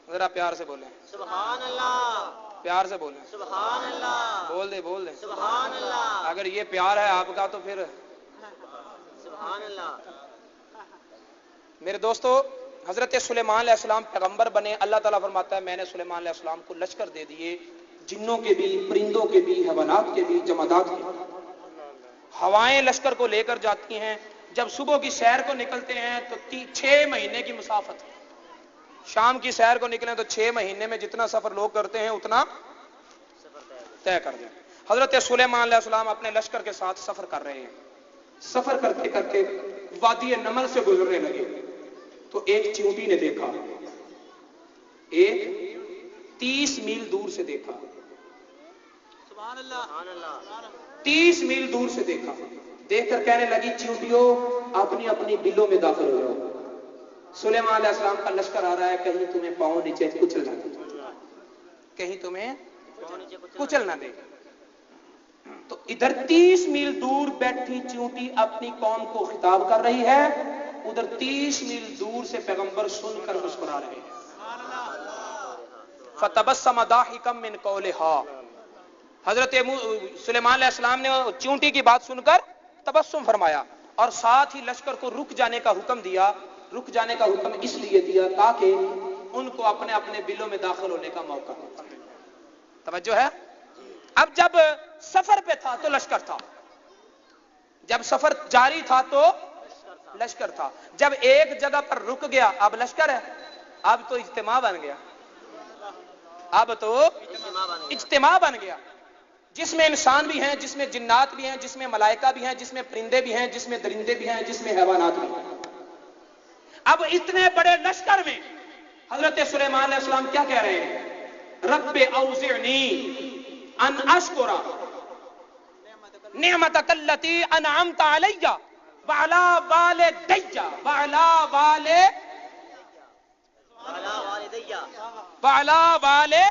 ذرا پیار سے بولیں سبحان اللہ. پیار سے بولیں سبحان اللہ. بول دیں سبحان اللہ. اگر یہ پیار ہے آپ کا تو پھر سبحان اللہ. میرے دوستو حضرت سلیمان علیہ السلام پیغمبر بنے. اللہ تعالیٰ فرماتا ہے میں نے سلیمان علیہ السلام کو لشکر دے دیے، جنوں کے بھی، پرندوں کے بھی، حیوانات کے بھی، جمادات کے بھی. ہوائیں لشکر کو لے کر جاتی ہیں. جب صبح کی سیر کو نکلتے ہیں تو 6 مہینے کی مسافت ہے. شام کی سیر کو نکلیں تو 6 مہینے میں جتنا سفر لوگ کرتے ہیں اتنا طے کر دیں. حضرت سلیمان علیہ السلام اپنے لشکر کے ساتھ سفر کر رہے ہیں. سفر کرتے کرتے وادی نمل سے گزرنے لگے تو ایک چیونٹی نے دیکھا، ایک 30 میل دور سے دیکھا، سبحان اللہ. 30 میل دور سے دیکھا. دیکھ کر کہنے لگی چیونٹیوں اپنی اپنی بلوں میں داخل ہو جاؤ. سلیمان علیہ السلام کا لشکر آ رہا ہے، کہیں تمہیں پاؤں نیچے کچل نہ دے، کہیں تمہیں کچل نہ دے. تو ادھر 30 میل دور بیٹھی چیونٹی اپنی قوم کو خطاب کر رہی ہے، ادھر 30 میل دور سے پیغمبر سن کر مسکرا رہے ہیں. فتبسم ضاحکا من قولها. حضرت سلیمان علیہ السلام نے چیونٹی کی بات سن کر تبسم فرمایا اور ساتھ ہی لشکر کو رک جانے کا حکم دیا. رک جانے کا حکم اس لیے دیا تاکہ ان کو اپنے اپنے بلوں میں داخل ہونے کا موقع ہو. توجہ ہے؟ اب جب سفر پہ تھا تو لشکر تھا، جب سفر جاری تھا تو لشکر تھا، جب ایک جگہ پر رک گیا اب لشکر ہے. اب تو اجتماع بن گیا، اب تو اجتماع بن گیا، جس میں انسان بھی ہیں، جس میں جنات بھی ہیں، جس میں ملائکہ بھی ہیں، جس میں پرندے بھی ہیں، جس میں درندے بھی ہیں، جس میں حیوانات بھی ہیں. اب اتنے بڑے لشکر میں حضرت سلیمان علیہ السلام کیا کہہ رہے ہیں؟ رب اوزعنی ان اشکر نعمتک التی انعمت علی وعلی والدی وعلی والدی.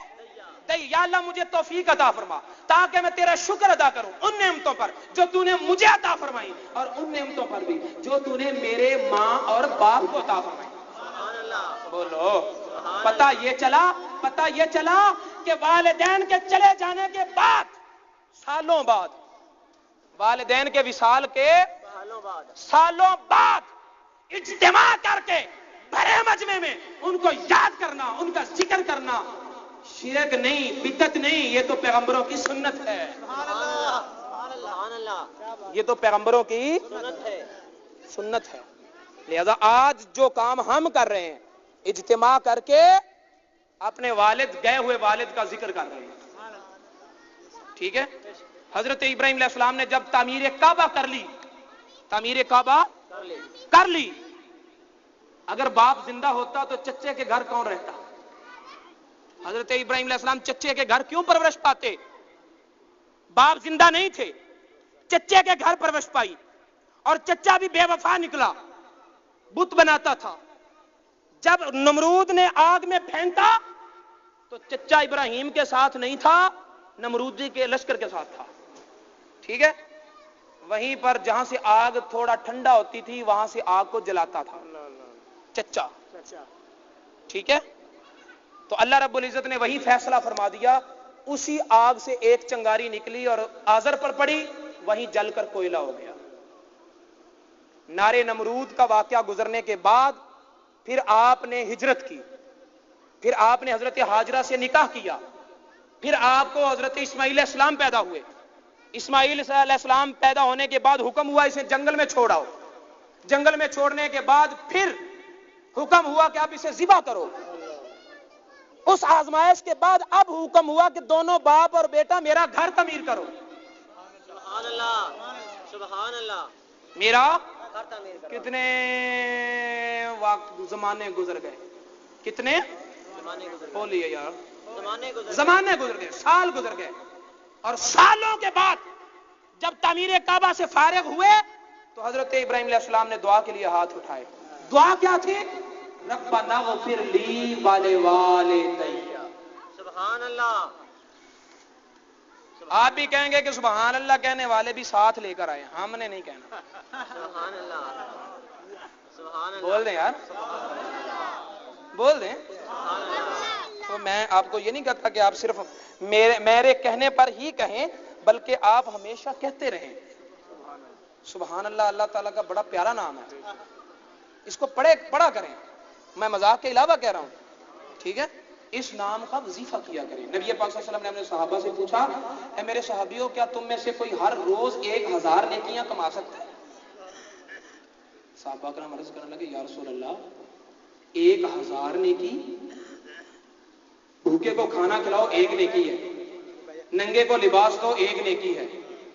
یا اللہ مجھے توفیق عطا فرما تاکہ میں تیرا شکر ادا کروں ان نعمتوں پر جو تو نے مجھے عطا فرمائی اور ان نعمتوں پر بھی جو تو نے میرے ماں اور باپ کو عطا فرمائی. بولو پتہ یہ چلا کہ والدین کے چلے جانے کے بعد سالوں بعد، والدین کے وصال کے سالوں بعد اجتماع کر کے بڑے مجمع میں ان کو یاد کرنا، ان کا ذکر کرنا شرک نہیں، بدعت نہیں، یہ تو پیغمبروں کی سنت ہے. یہ تو پیغمبروں کی سنت ہے. لہذا آج جو کام ہم کر رہے ہیں اجتماع کر کے اپنے والد، گئے ہوئے والد کا ذکر کر رہے ہیں. ٹھیک ہے؟ حضرت ابراہیم علیہ السلام نے جب تعمیر کعبہ کر لی، تعمیر کعبہ کر لی، اگر باپ زندہ ہوتا تو چچے کے گھر کون رہتا؟ حضرت ابراہیم علیہ السلام چچے کے گھر کیوں پرورش پاتے؟ باپ زندہ نہیں تھے، چچے کے گھر پرورش پائی، اور چچا بھی بے وفا نکلا، بت بناتا تھا۔ جب نمرود نے آگ میں پھینکا تو چچا ابراہیم کے ساتھ نہیں تھا، نمرودی کے لشکر کے ساتھ تھا، ٹھیک ہے؟ وہیں پر جہاں سے آگ تھوڑا ٹھنڈا ہوتی تھی وہاں سے آگ کو جلاتا تھا چچا، ٹھیک ہے؟ تو اللہ رب العزت نے وہی فیصلہ فرما دیا، اسی آگ سے ایک چنگاری نکلی اور آذر پر پڑی، وہیں جل کر کوئلہ ہو گیا۔ نارے نمرود کا واقعہ گزرنے کے بعد پھر آپ نے ہجرت کی، پھر آپ نے حضرت ہاجرہ سے نکاح کیا، پھر آپ کو حضرت اسماعیل علیہ السلام پیدا ہوئے۔ اسماعیل علیہ السلام پیدا ہونے کے بعد حکم ہوا اسے جنگل میں چھوڑاؤ، جنگل میں چھوڑنے کے بعد پھر حکم ہوا کہ آپ اسے ذبح کرو۔ اس آزمائش کے بعد اب حکم ہوا کہ دونوں باپ اور بیٹا میرا گھر تعمیر کرو۔ سبحان اللہ، سبحان اللہ، میرا گھر تعمیر کرو۔ کتنے وقت زمانے گزر گئے، کتنے زمانے گزر گئے، بولیے یار، زمانے گزر گئے، زمانے گزر گئے، سال گزر گئے، اور سالوں کے بعد جب تعمیر کعبہ سے فارغ ہوئے تو حضرت ابراہیم علیہ السلام نے دعا کے لیے ہاتھ اٹھائے۔ دعا کیا تھی؟ ربنا اغفر لی ولوالدی۔ سبحان اللہ، آپ بھی کہیں گے کہ سبحان اللہ کہنے والے بھی ساتھ لے کر آئے، ہم نے نہیں کہنا۔ سبحان اللہ، سبحان اللہ، بول دیں یار، بول دیں۔ تو میں آپ کو یہ نہیں کہتا کہ آپ صرف میرے کہنے پر ہی کہیں، بلکہ آپ ہمیشہ کہتے رہیں سبحان اللہ۔ اللہ تعالیٰ کا بڑا پیارا نام ہے، اس کو پڑھا کریں، میں مذاق کے علاوہ کہہ رہا ہوں، ٹھیک ہے؟ اس نام کا وظیفہ کیا کریں۔ نبی پاک صلی اللہ علیہ وسلم نے اپنے صحابہ سے پوچھا، اے میرے صحابیوں کیا تم میں سے کوئی ہر روز 1000 نیکیاں کما سکتا ہے؟ صحابہ کرام عرض کرنے لگے، یا رسول اللہ 1000 نیکی؟ بھوکے کو کھانا کھلاؤ 1 نیکی ہے، ننگے کو لباس دو 1 نیکی ہے،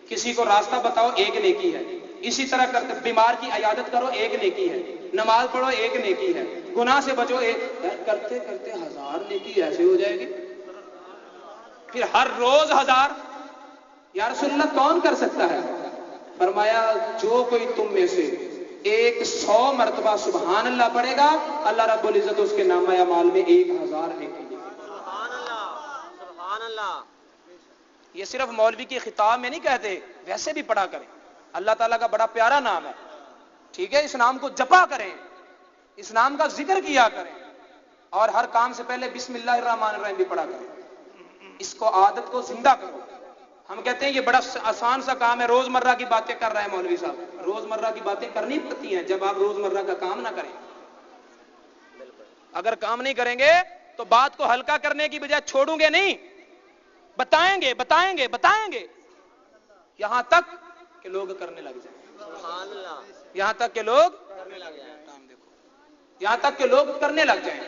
کسی کو راستہ بتاؤ 1 نیکی ہے، اسی طرح کرتے بیمار کی عیادت کرو 1 نیکی ہے، نماز پڑھو 1 نیکی ہے، گناہ سے بچو 1، کرتے کرتے 1000 نیکی ایسے ہو جائے گی؟ پھر ہر روز 1000؟ یا رسول اللہ کون کر سکتا ہے؟ فرمایا جو کوئی تم میں سے 100 مرتبہ سبحان اللہ پڑھے گا، اللہ رب العزت اس کے نامہ اعمال میں 1000 نیکی۔ سبحان اللہ، سبحان اللہ۔ یہ صرف مولوی کی خطاب میں نہیں کہتے، ویسے بھی پڑھا کریں، اللہ تعالیٰ کا بڑا پیارا نام ہے، ٹھیک ہے؟ اس نام کو جپا کریں، اس نام کا ذکر کیا کریں، اور ہر کام سے پہلے بسم اللہ الرحمن الرحیم بھی پڑھا کریں، اس کو عادت کو زندہ کرو۔ ہم کہتے ہیں یہ بڑا آسان سا کام ہے، روزمرہ کی باتیں کر رہے ہیں مولوی صاحب، روزمرہ کی باتیں کرنی پڑتی ہیں جب آپ روزمرہ کا کام نہ کریں۔ اگر کام نہیں کریں گے تو بات کو ہلکا کرنے کی بجائے چھوڑوں گے نہیں، بتائیں گے بتائیں گے بتائیں گے، یہاں تک کہ لوگ کرنے لگ جائیں، سبحان اللہ، یہاں تک کہ لوگ کرنے لگ جائیں۔ یہاں تک کہ لوگ کرنے لگ جائیں۔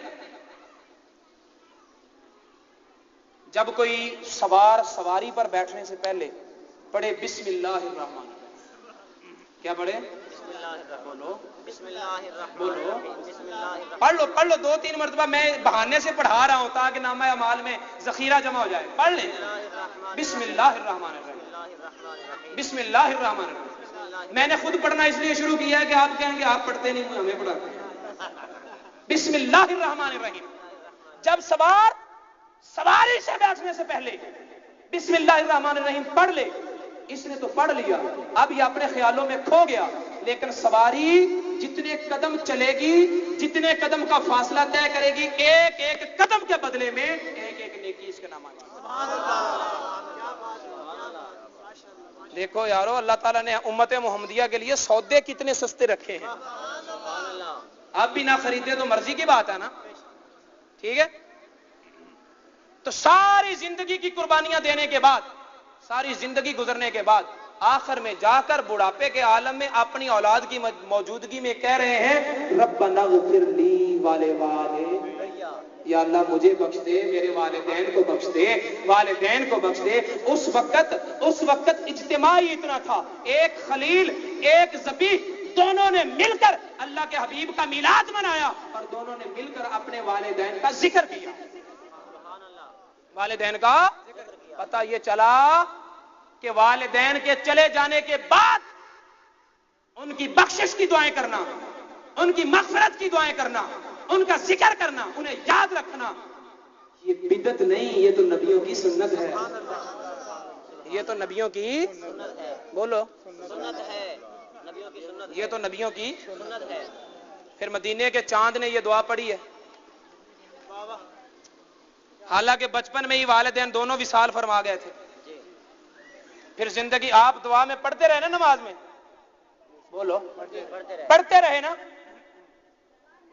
جب کوئی سواری پر بیٹھنے سے پہلے پڑھے بسم اللہ الرحمن الرحیم، کیا پڑھے؟ بسم اللہ الرحمن الرحیم، بسم اللہ الرحمن بولو، الرحیم، بسم اللہ الرحمن پڑھ لو 2-3 مرتبہ، میں بہانے سے پڑھا رہا ہوں تاکہ نامہ اعمال میں ذخیرہ جمع ہو جائے، پڑھ لیں بسم اللہ الرحمن الرحیم، بسم اللہ الرحمن الرحیم۔ میں نے خود پڑھنا اس لیے شروع کیا ہے کہ آپ کہیں گے آپ پڑھتے نہیں، ہمیں پڑھاتے ہیں۔ بسم اللہ الرحمن الرحیم۔ جب سواری سے بیٹھنے سے پہلے بسم اللہ الرحمن الرحیم پڑھ لے، اس نے تو پڑھ لیا، اب یہ اپنے خیالوں میں کھو گیا، لیکن سواری جتنے قدم چلے گی، جتنے قدم کا فاصلہ طے کرے گی، ایک ایک قدم کے بدلے میں ایک ایک نیکی اس کے نام آئے گا۔ دیکھو یارو، اللہ تعالیٰ نے امت محمدیہ کے لیے سودے کتنے سستے رکھے ہیں، اب بھی نہ خریدے تو مرضی کی بات ہے نا، ٹھیک ہے؟ تو ساری زندگی کی قربانیاں دینے کے بعد، ساری زندگی گزرنے کے بعد، آخر میں جا کر بڑھاپے کے عالم میں اپنی اولاد کی موجودگی میں کہہ رہے ہیں ربنا اغفر لی ولوالدی۔ یا اللہ مجھے بخش دے، میرے والدین کو بخش دے، والدین کو بخش دے. اس وقت اجتماعی اتنا تھا، ایک خلیل ایک ذبیح، دونوں نے مل کر اللہ کے حبیب کا میلاد منایا اور دونوں نے مل کر اپنے والدین کا ذکر کیا. والدین کا پتہ یہ چلا کہ والدین کے چلے جانے کے بعد ان کی بخشش کی دعائیں کرنا، ان کی مغفرت کی دعائیں کرنا، ان کا ذکر کرنا، انہیں یاد رکھنا، یہ بدعت نہیں، یہ تو نبیوں کی سنت ہے. یہ تو نبیوں کی بولو سنت ہے، نبیوں کی سنت، یہ تو نبیوں کی. سنت ہے. پھر مدینے کے چاند نے یہ دعا پڑھی ہے. حالانکہ بچپن میں ہی والدین دونوں وصال فرما گئے تھے. پھر زندگی آپ دعا میں پڑھتے رہے نا، نماز میں بولو پڑھتے رہے نا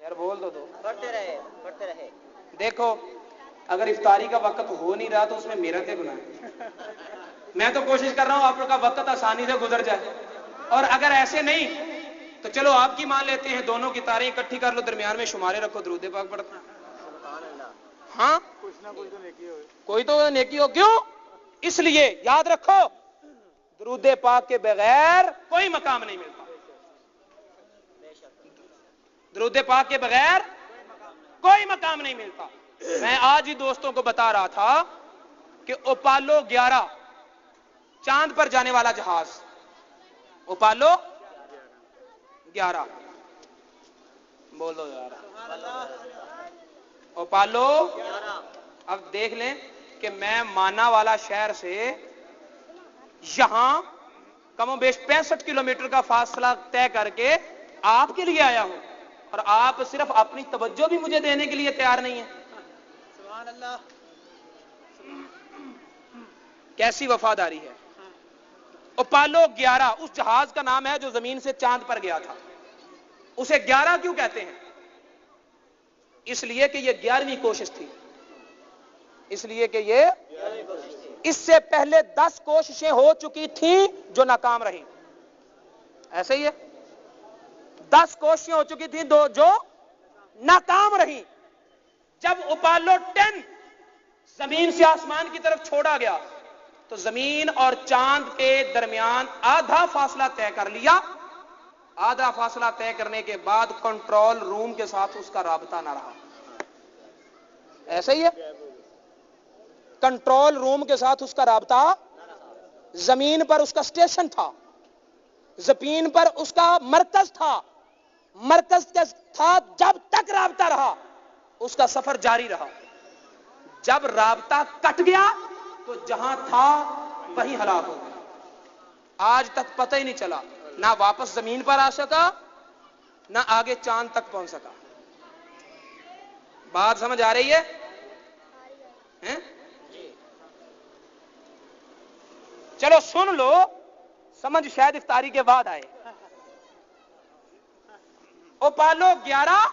یار، بول دو پڑھتے رہے. دیکھو اگر افطاری کا وقت ہو نہیں رہا تو اس میں میرا کیا گناہ ہے؟ میں تو کوشش کر رہا ہوں آپ کا وقت آسانی سے گزر جائے. اور اگر ایسے نہیں تو چلو آپ کی مان لیتے ہیں، دونوں کی تاریں اکٹھی کر لو، درمیان میں شمارے رکھو، درود پاک پڑھتے ہیں. ہاں کوئی تو نیکی ہو. کیوں؟ اس لیے یاد رکھو درود پاک کے بغیر کوئی مقام نہیں ملتا. درود پاک کے بغیر کوئی مقام نہیں ملتا. میں آج ہی دوستوں کو بتا رہا تھا کہ اوپالو 11 چاند پر جانے والا جہاز، اوپالو 11 بول دو یار، اوپالو. اب دیکھ لیں کہ میں مانا والا شہر سے یہاں کم و بیش 65 کلومیٹر کا فاصلہ طے کر کے آپ کے لیے آیا ہوں، اور آپ صرف اپنی توجہ بھی مجھے دینے کے لیے تیار نہیں ہیں. سبحان اللہ. کیسی وفاداری ہے. اوپالو 11 اس جہاز کا نام ہے جو زمین سے چاند پر گیا تھا. اسے 11 کیوں کہتے ہیں؟ اس لیے کہ یہ 11ویں کوشش تھی. اس لیے کہ یہ اس سے پہلے 10 کوششیں ہو چکی تھیں جو ناکام رہیں. ایسے ہی ہے، 10 کوششیں ہو چکی تھیں جو ناکام رہیں. جب اوپالو 10 زمین سے آسمان کی طرف چھوڑا گیا تو زمین اور چاند کے درمیان آدھا فاصلہ طے کر لیا. آدھا فاصلہ طے کرنے کے بعد کنٹرول روم کے ساتھ اس کا رابطہ نہ رہا. ایسے ہی ہے، کنٹرول روم کے ساتھ اس کا رابطہ، زمین پر اس کا اسٹیشن تھا، زمین پر اس کا مرکز تھا، مرکز تھا. جب تک رابطہ رہا اس کا سفر جاری رہا. جب رابطہ کٹ گیا تو جہاں تھا وہیں ہلاک ہو گیا. آج تک پتہ ہی نہیں چلا، نہ واپس زمین پر آ سکا، نہ آگے چاند تک پہنچ سکا. بات سمجھ آ رہی ہے؟ چلو سن لو، سمجھ شاید افطاری کے بعد آئے. اوپالو 11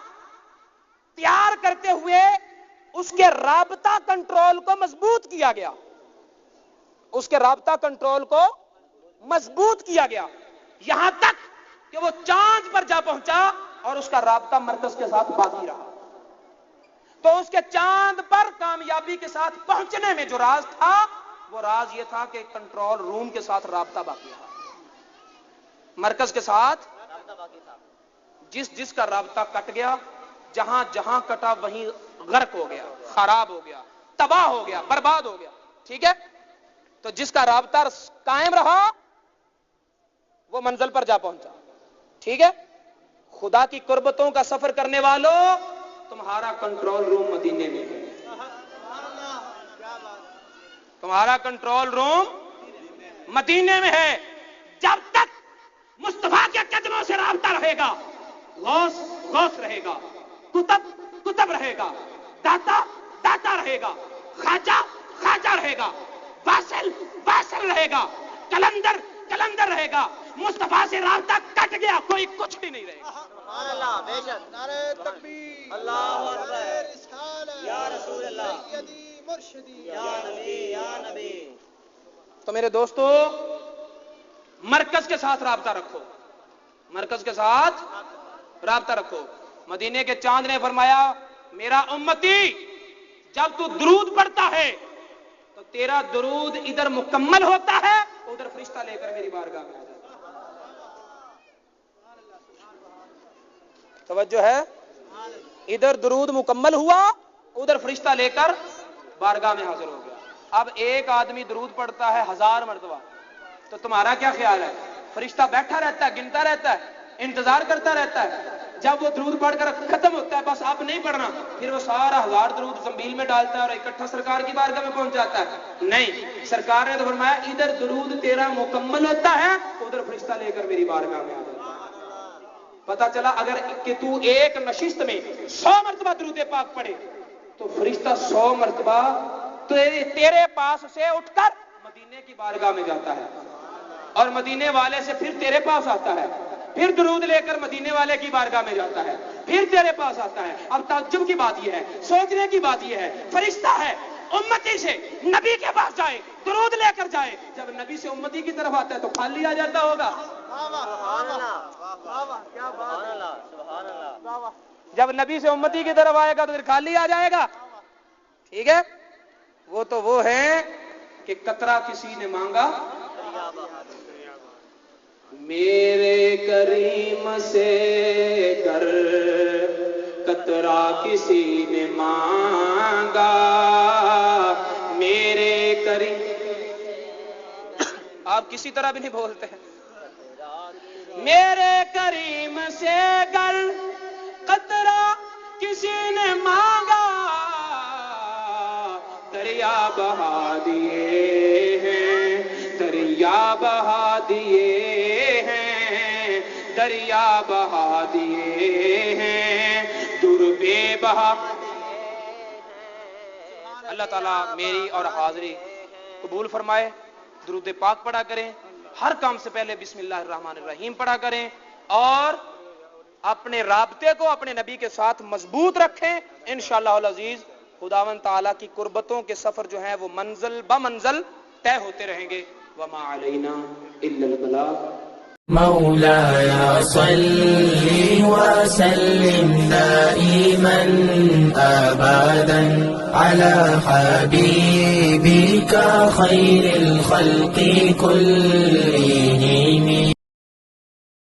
تیار کرتے ہوئے اس کے رابطہ کنٹرول کو مضبوط کیا گیا. اس کے رابطہ کنٹرول کو مضبوط کیا گیا یہاں تک کہ وہ چاند پر جا پہنچا اور اس کا رابطہ مرکز کے ساتھ باقی رہا. تو اس کے چاند پر کامیابی کے ساتھ پہنچنے میں جو راز تھا، وہ راز یہ تھا کہ کنٹرول روم کے ساتھ رابطہ باقی رہا، مرکز کے ساتھ رابطہ باقی تھا. جس کا رابطہ کٹ گیا، جہاں جہاں کٹا وہیں غرق ہو گیا، خراب ہو گیا، تباہ ہو گیا، برباد ہو گیا. ٹھیک ہے؟ تو جس کا رابطہ قائم رہا وہ منزل پر جا پہنچا. ٹھیک ہے؟ خدا کی قربتوں کا سفر کرنے والوں، تمہارا کنٹرول روم مدینے میں ہے. تمہارا کنٹرول روم مدینے میں ہے. جب تک مصطفیٰ کے قدموں سے رابطہ رہے گا، غوث غوث رہے گا، کتب کتب رہے گا، داتا داتا رہے گا، خواجہ خواجہ رہے گا، واصل واصل رہے گا، کلندر کلندر رہے گا. مصطفیٰ سے رابطہ کٹ گیا، کوئی کچھ بھی نہیں رہے گا. سبحان اللہ. بے شک. نعرہ تکبیر، اللہ نعرہ اکبر. رسالت، یا رسول اللہ، سیدی مرشدی، یا نبی یا نبی. تو میرے دوستو، مرکز کے ساتھ رابطہ رکھو، مرکز کے ساتھ رابطہ رکھو. مدینے کے چاند نے فرمایا، میرا امتی جب تو درود پڑھتا ہے تو تیرا درود ادھر مکمل ہوتا ہے، ادھر فرشتہ لے کر میری بارگاہ میں آ جاتا ہے۔ توجہ ہے، ادھر درود مکمل ہوا، ادھر فرشتہ لے کر بارگاہ میں حاضر ہو گیا۔ اب ایک آدمی درود پڑھتا ہے 1000 مرتبہ، تو تمہارا کیا خیال ہے؟ فرشتہ بیٹھا رہتا ہے، گنتا رہتا ہے، انتظار کرتا رہتا ہے، جب وہ درود پڑھ کر ختم ہوتا ہے بس اب نہیں پڑھنا، پھر وہ سارا 1000 درود زنبیل میں ڈالتا ہے اور اکٹھا سرکار کی بارگاہ میں پہنچ جاتا ہے؟ نہیں، سرکار نے تو فرمایا ادھر درود تیرا مکمل ہوتا ہے، ادھر فرشتہ لے کر میری بارگاہ میں آ جاتا ہے۔ پتہ چلا اگر کہ تو ایک نشست میں 100 مرتبہ درود پاک پڑھے تو فرشتہ 100 مرتبہ تیرے پاس سے اٹھ کر مدینے کی بارگاہ میں جاتا ہے، اور مدینے والے سے پھر تیرے پاس آتا ہے، پھر درود لے کر مدینے والے کی بارگاہ میں جاتا ہے، پھر تیرے پاس آتا ہے۔ اب تعجب کی بات یہ ہے، سوچنے کی بات یہ ہے، فرشتہ ہے امتی سے نبی کے پاس جائے، درود لے کر جائے، جب نبی سے امتی کی طرف آتا ہے تو خالی آ جاتا ہوگا؟ جب نبی سے امتی کی طرف آئے گا تو پھر خالی آ جائے گا؟ ٹھیک ہے، وہ تو وہ ہے کہ قطرہ کسی نے مانگا میرے کریم سے کر، قطرہ کسی نے مانگا میرے کریم۔ آپ کسی طرح بھی نہیں بولتے ہیں، میرے کریم سے کر، قطرہ کسی نے مانگا، دریا بہا دیے ہیں، دریا بہا دیے ہیں، دریا بہا دیے ہیں، در بے بہا۔ اللہ تعالیٰ میری اور حاضری قبول فرمائے۔ درود پاک پڑھا کریں، ہر کام سے پہلے بسم اللہ الرحمن الرحیم پڑھا کریں، اور اپنے رابطے کو اپنے نبی کے ساتھ مضبوط رکھیں۔ انشاءاللہ العزیز خداوند تعالیٰ کی قربتوں کے سفر جو ہیں وہ منزل بمنزل طے ہوتے رہیں گے۔ وما علینا الا البلاغ۔ مولاي صل وسلم دائما أبدا على حبيبك خير الخلق كلهم